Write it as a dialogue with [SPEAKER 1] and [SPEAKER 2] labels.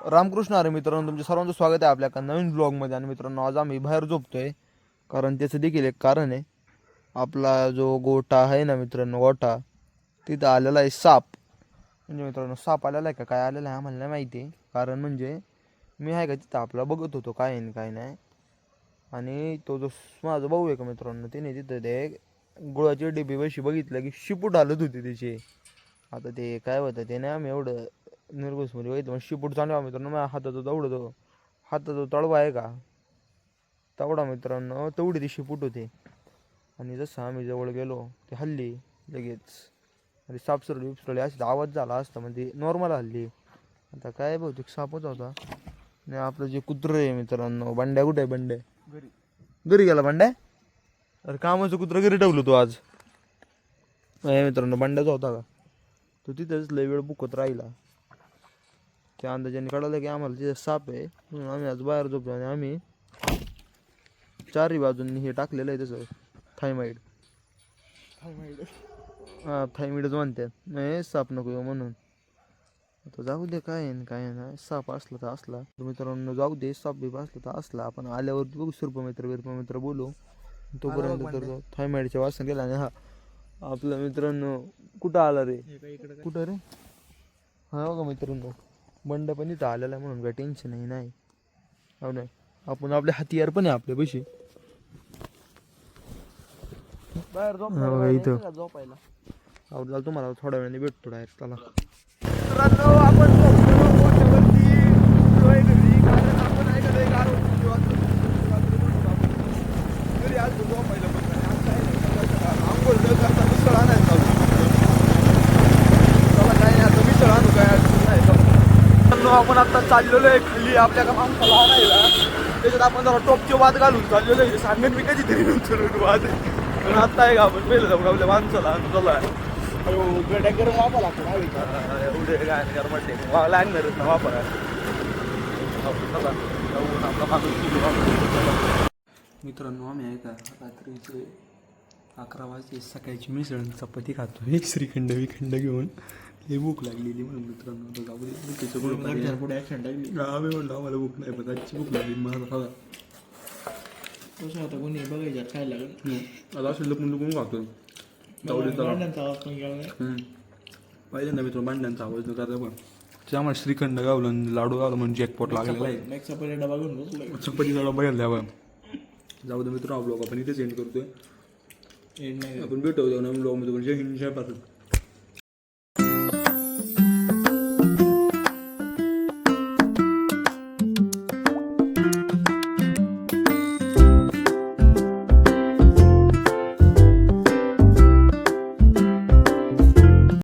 [SPEAKER 1] रामकृष्ण हरी मित्रांनो, तुमच्या सर्वांचं स्वागत आहे आपल्या एका नवीन ब्लॉगमध्ये. आणि मित्रांनो, आज आम्ही बाहेर झोपतोय कारण त्याचं देखील एक कारण आहे. आपला जो गोठा आहे ना मित्रांनो, गोठा तिथं आलेला आहे साप. म्हणजे मित्रांनो, साप आलेला आहे का काय आलेला आहे आम्हाला नाही माहिती. कारण म्हणजे मी आहे का तिथं आपला बघत होतो काय आहे काय नाही. आणि तो जो माझा भाऊ आहे का मित्रांनो, त्याने तिथं ते गुळाची डिबी वशी बघितलं की शिपूट हालत होती त्याची. आता ते काय होतं ते नाही, आम्ही एवढं निर्गुसमध्ये बघितलं मग शिपूट चालू आहे मित्रांनो. माझ्या हाताचा हाताचा तळवा आहे का तेवढा मित्रांनो, तेवढी ती शिपूट होते. आणि जसं आम्ही जवळ गेलो ते हल्ली लगेच. आणि सापसरली बिपसरली अशी आवाज झाला असता म्हणजे नॉर्मल हल्ली. आता काय बहुतेक सापच होता. आणि आपलं जे कुत्रं आहे मित्रांनो, बंड्या कुठे आहे? बंड्या घरी गेला. बंड्या अरे कामाचं कुत्रं घरी ठेवलं तू आज? नाही मित्रांनो, बंड्याचा होता का तो तिथेच लय वेळ बुकत राहिला. त्या अंदाजाने कळलं की आम्हाला तिथे साप आहे म्हणून आम्ही आज बाहेर झोपतो. आणि आम्ही चारही बाजूंनी हे टाकलेलं आहे तसं थायमाईड. हां, थायमाईडच म्हणतात. नाही साप नको येऊ म्हणून. आता जाऊ दे, काय आहे काय नाही. साप असला तर असला तर मित्रांनो जाऊ दे, साप बीप असला तर असला. आपण आल्यावर बघू सुरपमित्र बोलू. तोपर्यंत तर थायमाईडच्या वासन गेला. आणि हा आपला मित्रांनो कुठं आला रे? कुठं रे? हा बघा मित्रांनो, बंड पण इथं आलेला आहे म्हणून काय टेन्शन नाही. हो नाही, आपण आपले हतियार पण आहे आपल्या पैसे बाहेर झोपायला. आवडला तुम्हाला थोड्या वेळाने भेटतो डायरेक्ट त्याला. मित्रांनो, आपण आपण आता चाललेलो आहे खाली आपल्या का माणसाला आणायला. त्याच्यात आपण जरा टॉपचे वाद घालून चाललेलो आहे. सांगेन मी कधीतरी नंतर वाद. पण आता आहे का आपण पहिलं जाऊन आपल्या माणसाला आणतो गड्या गरम वापा लागतो एवढे काय गरमटे लागणारच ना वापरा. मित्रांनो, आम्ही आहे का रात्रीचे 11 वाजते, सकाळची मिसळ चपाती खातो एक श्रीखंड विखंड घेऊन. लई भूक लागलेली म्हणून मित्रांनो आता जाऊ दे. आम्ही म्हणलो आम्हाला भूक नाही, पण आजची भूक लागली मला खावा.
[SPEAKER 2] कसं आता कोणी बघायचं काय लागेल
[SPEAKER 1] आता असं लपून खातो. पहिल्यांदा मित्र भांड्यांचा आवाज न करता पण ते आम्हाला श्रीखंड गावलं, लाडू गावलं म्हणजे जॅकपॉट लागलेला आहे.
[SPEAKER 2] नेक्स्ट आपण डबा घेऊन बसलो.
[SPEAKER 1] चपातीचा डबा घ्यायला द्यावा. जाऊ दे मित्र, हा ब्लॉग आपण इथेच एंड करतोय. आपण भेटू जाऊ ना ब्लॉगमध्ये म्हणजे हिंशा पासून.